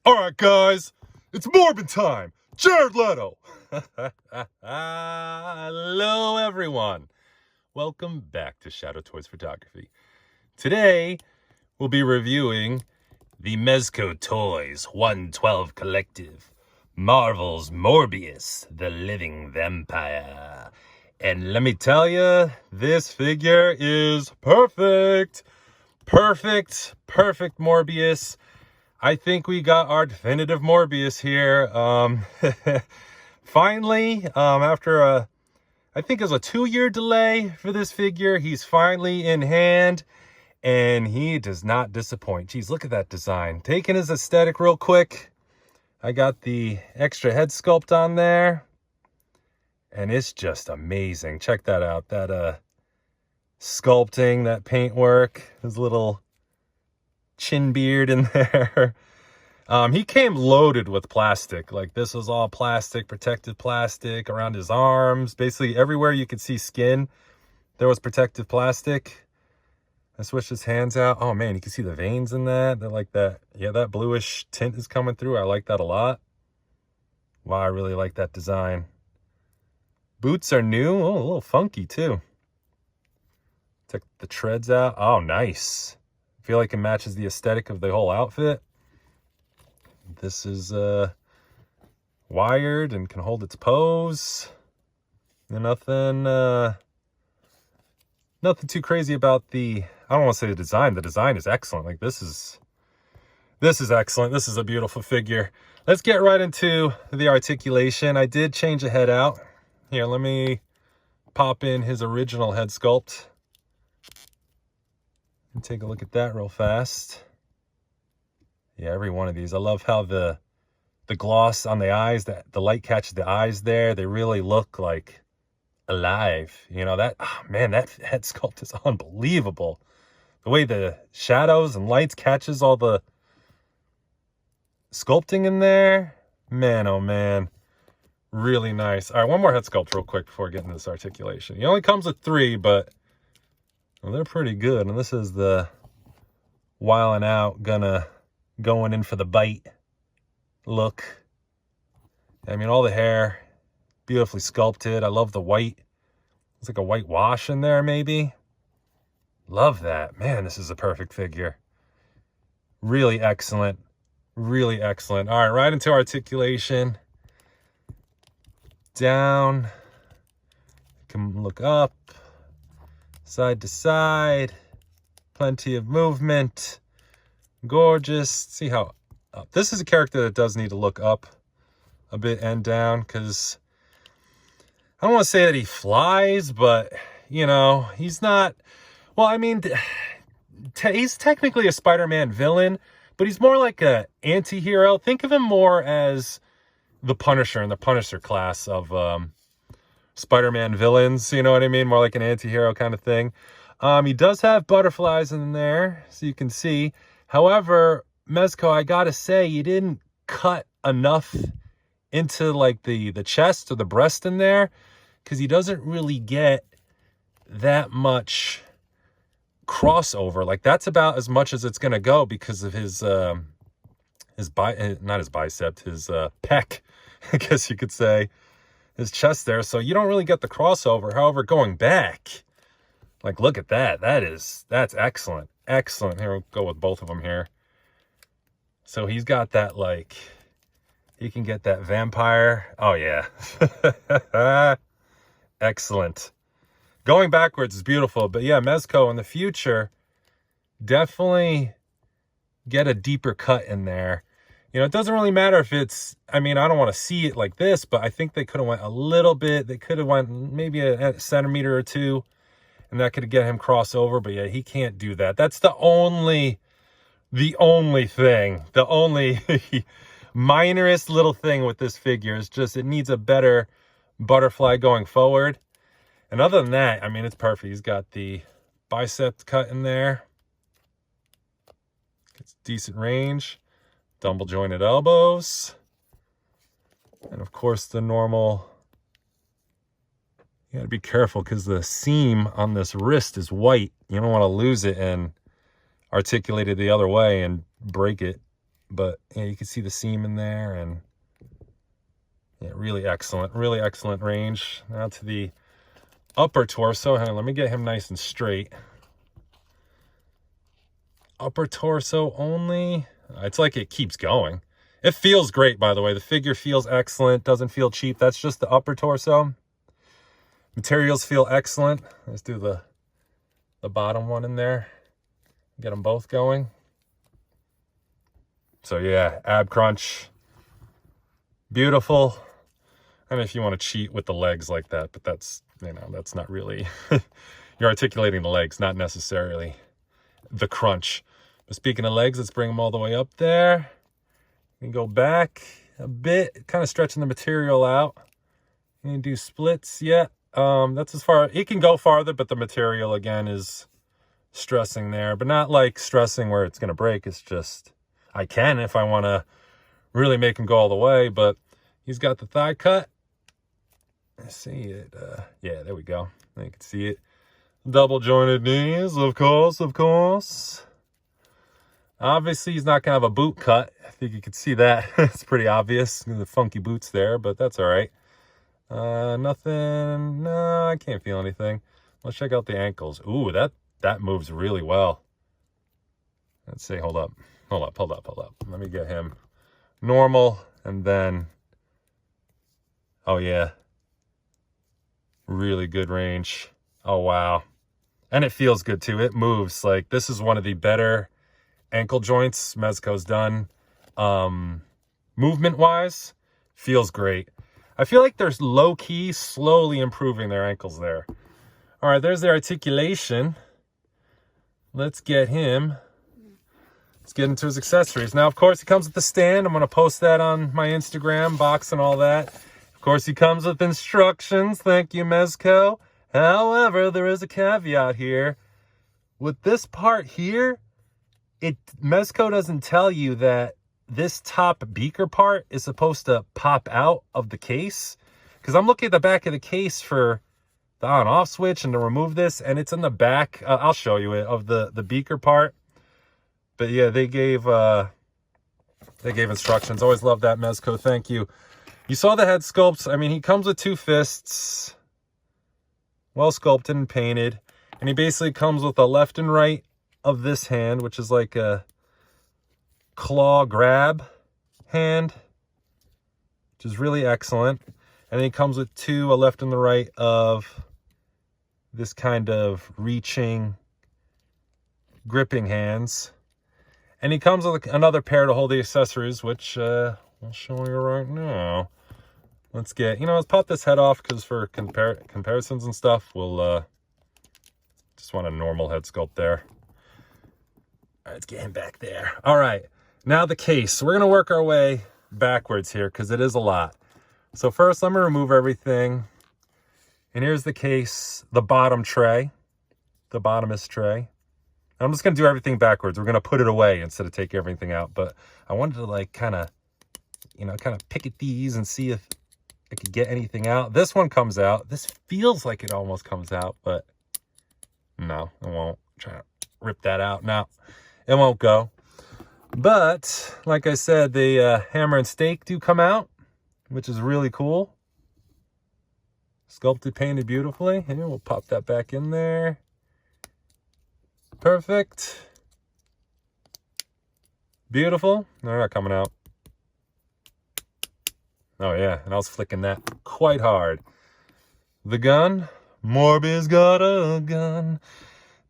All right, guys, it's Morbin time. Jared Leto. Hello, everyone. Welcome back to Shadowtoys Photography. Today, we'll be reviewing the Mezcotoyz 112 Collective, Marvel's Morbius, the Living Vampire. And let me tell you, this figure is perfect. Perfect Morbius. I think we got our definitive Morbius here. Finally, after I think it was a 2-year delay for this figure, he's finally in hand, and he does not disappoint. Geez, look at that design. Taking his aesthetic real quick. I got the extra head sculpt on there, and it's just amazing. Check that out. That sculpting, that paintwork, his little chin beard in there. He came loaded with plastic. Like, this was all plastic, protective plastic around his arms. Basically everywhere you could see skin, there was protective plastic. I switched his hands out. Oh man, you can see the veins in that. They're like that. Yeah, that bluish tint is coming through. I like that a lot. Wow, I really like that design. Boots are new. Oh, a little funky too. Took the treads out. Oh, nice. I feel like it matches the aesthetic of the whole outfit. This is wired and can hold its pose. And nothing too crazy about the, I don't want to say the design. The design is excellent. Like, this is excellent. This is a beautiful figure. Let's get right into the articulation. I did change the head out. Here, let me pop in his original head sculpt and take a look at that real fast. Yeah, every one of these. I love how the gloss on the eyes, that the light catches the eyes there. They really look like alive. You know, that, oh man, that head sculpt is unbelievable. The way the shadows and lights catches all the sculpting in there. Man, oh man. Really nice. All right, one more head sculpt real quick before getting to this articulation. He only comes with 3, but well, they're pretty good. And this is the wilding out, going in for the bite look. I mean, all the hair, beautifully sculpted. I love the white. It's like a white wash in there, maybe. Love that. Man, this is a perfect figure. Really excellent. Really excellent. All right, right into articulation. Down. You can look up. Side to side. Plenty of movement. Gorgeous. See how up. This is a character that does need to look up a bit and down, because I don't want to say that he flies, but you know, he's not, well, I mean, he's technically a Spider-Man villain, but he's more like a anti-hero. Think of him more as the Punisher in the Punisher class of Spider-Man villains, you know what I mean? More like an anti-hero kind of thing. He does have butterflies in there, so you can see. However, Mezco, I gotta say, you didn't cut enough into like the chest or the breast in there, because he doesn't really get that much crossover. Like, that's about as much as it's gonna go because of his pec, I guess you could say, his chest there. So you don't really get the crossover. However, going back, like, look at that. That's excellent. Excellent. Here, we'll go with both of them here. So he's got that, like, he can get that vampire. Oh, yeah. Excellent. Going backwards is beautiful. But yeah, Mezco in the future, definitely get a deeper cut in there. You know, it doesn't really matter if it's, I mean, I don't want to see it like this, but I think they could have went a little bit. They could have went maybe a centimeter or 2. And that could get him crossover, but yeah, he can't do that. That's the only thing, the only minorest little thing with this figure is just it needs a better butterfly going forward. And other than that, I mean, it's perfect. He's got the bicep cut in there. Gets decent range. Double jointed elbows. And of course, the normal. You gotta be careful because the seam on this wrist is white. You don't want to lose it and articulate it the other way and break it. But yeah, you can see the seam in there, and yeah, really excellent range. Now to the upper torso. Hang on, let me get him nice and straight. Upper torso only. It's like it keeps going. It feels great, by the way. The figure feels excellent, doesn't feel cheap. That's just the upper torso. Materials feel excellent. Let's do the bottom one in there. Get them both going. So yeah, ab crunch. Beautiful. I mean, if you want to cheat with the legs like that, but that's, you know, that's not really, you're articulating the legs, not necessarily the crunch. But speaking of legs, let's bring them all the way up there. We can go back a bit, kind of stretching the material out. You can do splits, yeah. That's as far, it can go farther, but the material again is stressing there, but not like stressing where it's going to break. It's just, I can if I want to really make him go all the way, but he's got the thigh cut. I see it. Yeah, there we go. You can see it. Double jointed knees, of course. Obviously, he's not going to have a boot cut. I think you can see that. It's pretty obvious. The funky boots there, but that's all right. Nothing. No, I can't feel anything. Let's check out the ankles. Ooh, that moves really well. Let's see. Hold up. Let me get him normal, and then, oh yeah, really good range. Oh wow. And it feels good too. It moves. Like, this is one of the better ankle joints Mezco's done. Movement wise, feels great. I feel like there's low key slowly improving their ankles there. All right, there's the articulation. Let's get him. Let's get into his accessories. Now, of course, he comes with the stand. I'm going to post that on my Instagram, box and all that. Of course, he comes with instructions. Thank you, Mezco. However, there is a caveat here. With this part here, Mezco doesn't tell you that this top beaker part is supposed to pop out of the case. Because I'm looking at the back of the case for the on-off switch and to remove this, and it's in the back. I'll show you it, of the beaker part. But yeah, they gave instructions. Always love that, Mezco. Thank you. You saw the head sculpts. I mean, he comes with 2 fists, well sculpted and painted, and he basically comes with a left and right of this hand, which is like a claw grab hand, which is really excellent. And then he comes with 2, a left and the right, of this kind of reaching, gripping hands. And he comes with another pair to hold the accessories, which I'll show you right now. Let's pop this head off, because for comparisons and stuff, we'll just want a normal head sculpt there. All right, let's get him back there. All right, now the case. So we're going to work our way backwards here, because it is a lot. So first, let me remove everything. And here's the case, the bottom tray, the bottomest tray. I'm just going to do everything backwards. We're going to put it away instead of take everything out. But I wanted to like kind of pick at these and see if I could get anything out. This one comes out. This feels like it almost comes out, but no, it won't. I'm trying to rip that out. No, it won't go. But like I said, the hammer and stake do come out, which is really cool. Sculpted, painted beautifully. And we'll pop that back in there. Perfect. Beautiful. They're not coming out. Oh yeah, and I was flicking that quite hard. The gun. Morbius got a gun.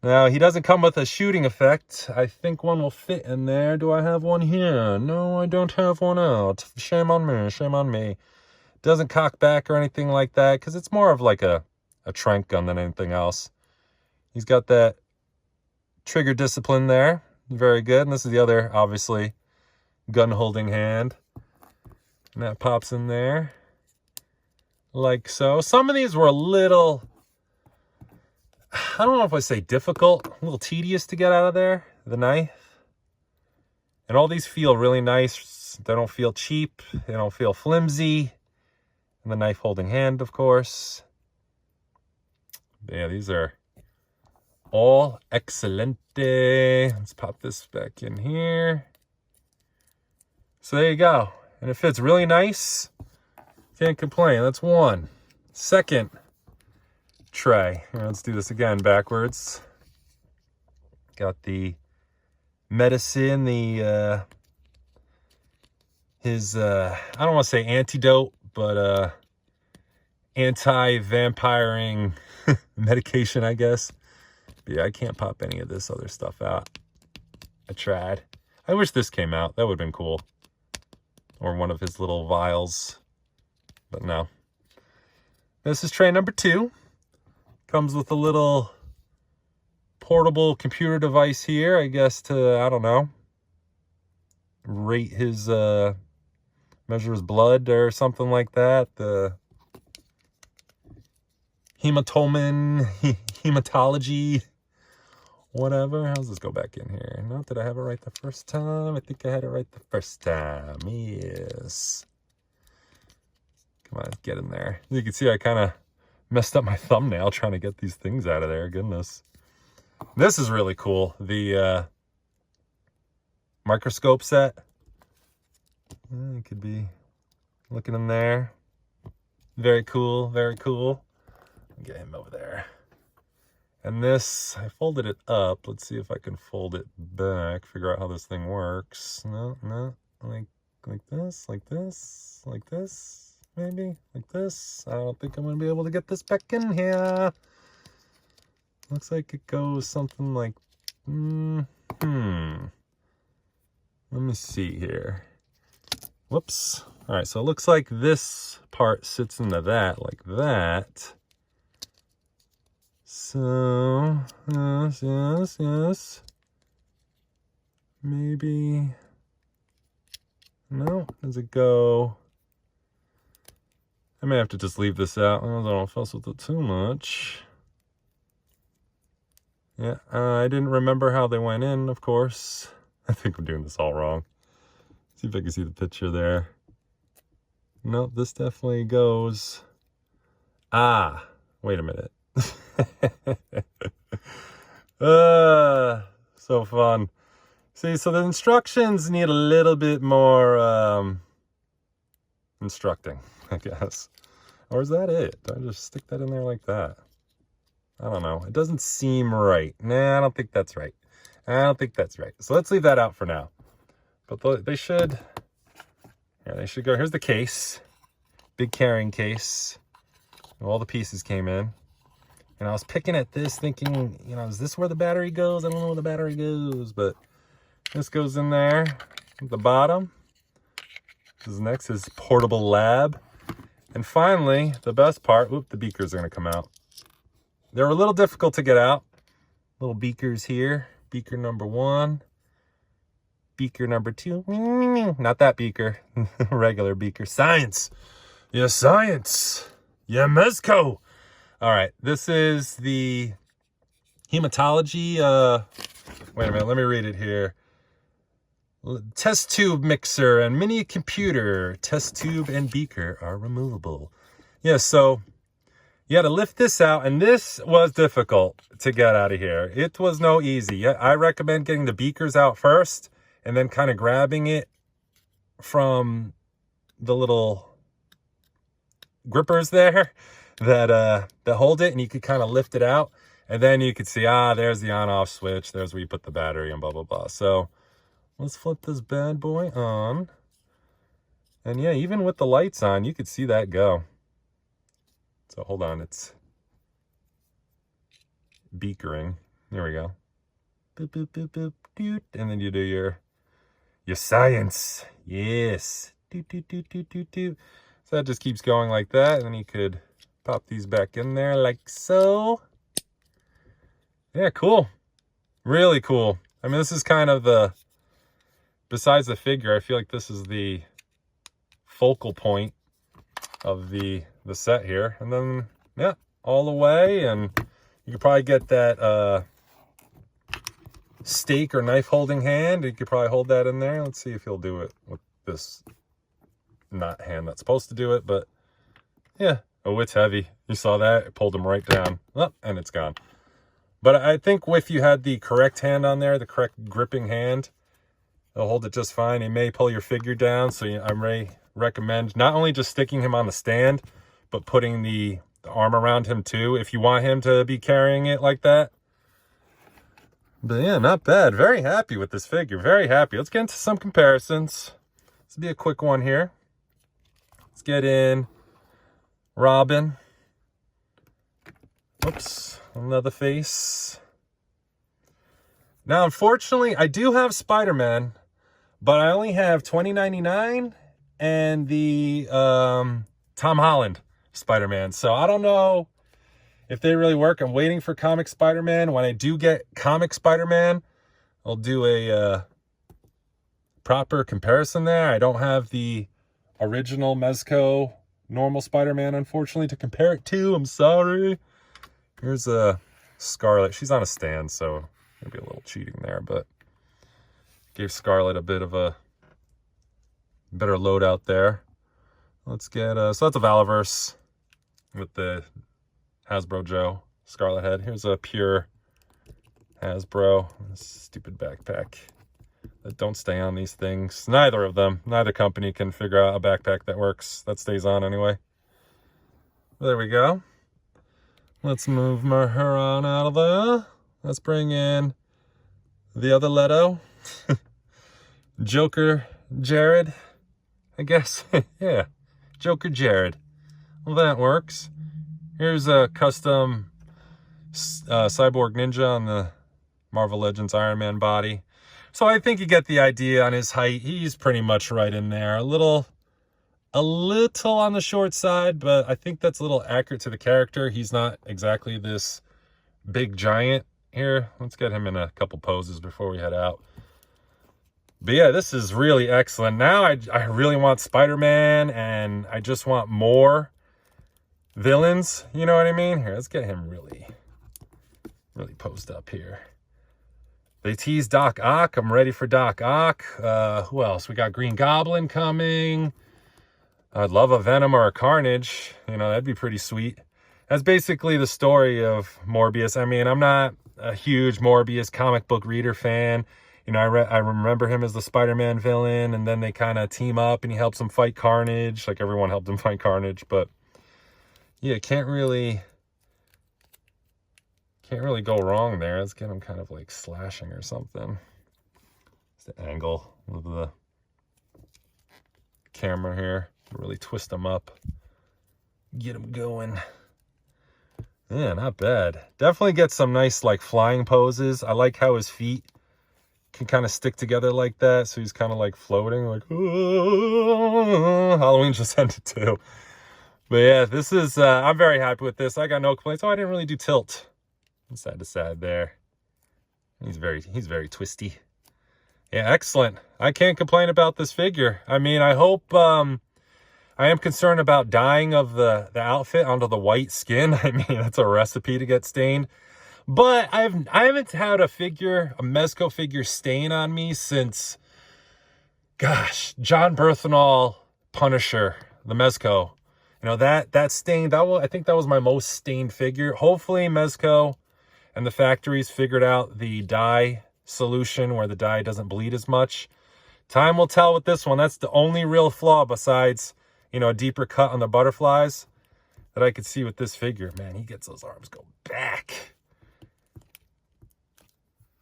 Now, he doesn't come with a shooting effect. I think one will fit in there. Do I have one here? No, I don't have one out. Shame on me, shame on me. Doesn't cock back or anything like that, because it's more of like a trank gun than anything else. He's got that trigger discipline there. Very good. And this is the other, obviously, gun holding hand. And that pops in there. Like so. Some of these were a little, I don't know if I say difficult, a little tedious to get out of there, the knife. And all these feel really nice. They don't feel cheap. They don't feel flimsy. And the knife holding hand, of course. But yeah, these are all excelente. Let's pop this back in here. So there you go. And it fits really nice. Can't complain. That's one. Second tray. Here, let's do this again backwards. Got the medicine, the his I don't want to say antidote, but anti-vampiring medication, I guess. But yeah, I can't pop any of this other stuff out. I tried. I wish this came out. That would have been cool. Or one of his little vials. But no. This is tray number 2. Comes with a little portable computer device here, I guess, to, I don't know, rate his, measure his blood or something like that. The hematology, whatever. How's this go back in here? Not that I have it right the first time. I think I had it right the first time. Yes. Come on, get in there. You can see I kind of messed up my thumbnail trying to get these things out of there. Goodness. This is really cool. The microscope set. You could be looking in there. Very cool, very cool. Get him over there. And this, I folded it up. Let's see if I can fold it back. Figure out how this thing works. No, like this, like this, like this, maybe like this. I don't think I'm gonna be able to get this back in here. Looks like it goes something like, let me see here. Whoops. All right, so it looks like this part sits into that, like that. So, yes. Maybe, no, does it go? I may have to just leave this out. I don't fuss with it too much. Yeah, I didn't remember how they went in, of course. I think I'm doing this all wrong. See if I can see the picture there. No, this definitely goes. Ah, wait a minute. So fun. See, so the instructions need a little bit more instructing, I guess. Or is that it? Do I just stick that in there like that? I don't know. It doesn't seem right. Nah, I don't think that's right. I don't think that's right. So let's leave that out for now. But they should, yeah, they should go. Here's the case. Big carrying case. All the pieces came in. And I was picking at this thinking, you know, is this where the battery goes? I don't know where the battery goes, but this goes in there at the bottom. This is next is portable lab. And finally, the best part, whoop, the beakers are going to come out. They're a little difficult to get out. Little beakers here. Beaker number 1. Beaker number 2. Not that beaker. Regular beaker. Science. Yeah, science. Yeah, Mezco. All right. This is the hematology. Wait a minute. Let me read it here. Test tube mixer and mini computer. Test tube and beaker are removable. Yeah, so you had to lift this out, and this was difficult to get out of here. It was no easy. I recommend getting the beakers out first and then kind of grabbing it from the little grippers there that hold it, and you could kind of lift it out, and then you could see, there's the on-off switch. There's where you put the battery and blah, blah, blah. So let's flip this bad boy on. And yeah, even with the lights on, you could see that go. So hold on, it's beakering. There we go. Boop, boop, boop, boop, doot. And then you do your science. Yes. Doot, doot, doot, doot, doot, doot. So that just keeps going like that. And then you could pop these back in there like so. Yeah, cool. Really cool. I mean, this is kind of the, besides the figure, I feel like this is the focal point of the set here. And then, yeah, all the way. And you could probably get that steak or knife holding hand. You could probably hold that in there. Let's see if he'll do it with this not hand that's supposed to do it. But yeah, oh, it's heavy. You saw that? It pulled him right down. Oh, and it's gone. But I think if you had the correct hand on there, the correct gripping hand, It'll hold it just fine. He may pull your figure down, so I may recommend not only just sticking him on the stand, but putting the arm around him too, if you want him to be carrying it like that. But yeah, not bad. Very happy with this figure. Very happy. Let's get into some comparisons. This will be a quick one here. Let's get in Robin. Oops, another face. Now, unfortunately, I do have Spider-Man, but I only have 2099 and the Tom Holland Spider-Man. So I don't know if they really work. I'm waiting for comic Spider-Man. When I do get comic Spider-Man, I'll do a proper comparison there. I don't have the original Mezco normal Spider-Man, unfortunately, to compare it to. I'm sorry. Here's a Scarlet. She's on a stand, so maybe a little cheating there, but gave Scarlet a bit of a better loadout there. Let's get, so that's a Valaverse with the Hasbro Joe Scarlet head. Here's a pure Hasbro. This stupid backpack that don't stay on these things. Neither of them, neither company can figure out a backpack that works, that stays on anyway. There we go. Let's move her on out of there. Let's bring in the other Leto. Joker Jared, I guess. Yeah, Joker Jared. Well, that works. Here's a custom Cyborg Ninja on the Marvel Legends Iron Man body. So I think you get the idea on his height. He's pretty much right in there. A little on the short side, but I think that's a little accurate to the character. He's not exactly this big giant here. Let's get him in a couple poses before we head out. But yeah, this is really excellent. Now I really want Spider-Man, and I just want more villains. You know what I mean? Here, let's get him really posed up here. They teased Doc Ock. I'm ready for Doc Ock. Who else? We got Green Goblin coming. I'd love a Venom or a Carnage. You know, that'd be pretty sweet. That's basically the story of Morbius. I mean, I'm not a huge Morbius comic book reader fan. You know, I remember him as the Spider-Man villain, and then they kind of team up and he helps him fight Carnage. Like, everyone helped him fight Carnage, but yeah, can't really go wrong there. Let's get him kind of like slashing or something. It's the angle of the camera here. Really twist him up. Get him going. Yeah, not bad. Definitely get some nice like flying poses. I like how his feet can kind of stick together like that. So he's kind of like floating like, oh. Halloween just ended too. But yeah, this is, I'm very happy with this. I got no complaints. Oh, I didn't really do tilt. Side to side there. He's very twisty. Yeah, excellent. I can't complain about this figure. I mean, I hope, I am concerned about dyeing of the outfit onto the white skin. I mean, that's a recipe to get stained. But I haven't had a Mezco figure stain on me since, gosh, John Berthenol Punisher, the Mezco. You know, that stain, I think that was my most stained figure. Hopefully Mezco and the factories figured out the dye solution where the dye doesn't bleed as much. Time will tell with this one. That's the only real flaw besides, you know, a deeper cut on the butterflies that I could see with this figure. Man, he gets those arms go back.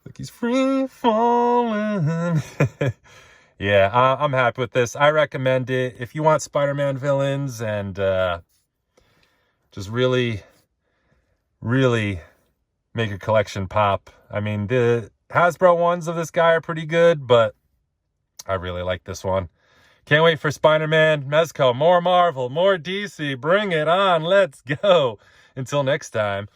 Like he's free falling. Yeah, I'm happy with this. I recommend it. If you want Spider-Man villains and just really make a collection pop. I mean, the Hasbro ones of this guy are pretty good, but I really like this one. Can't wait for Spider-Man, Mezco, more Marvel, more DC. Bring it on. Let's go. Until next time.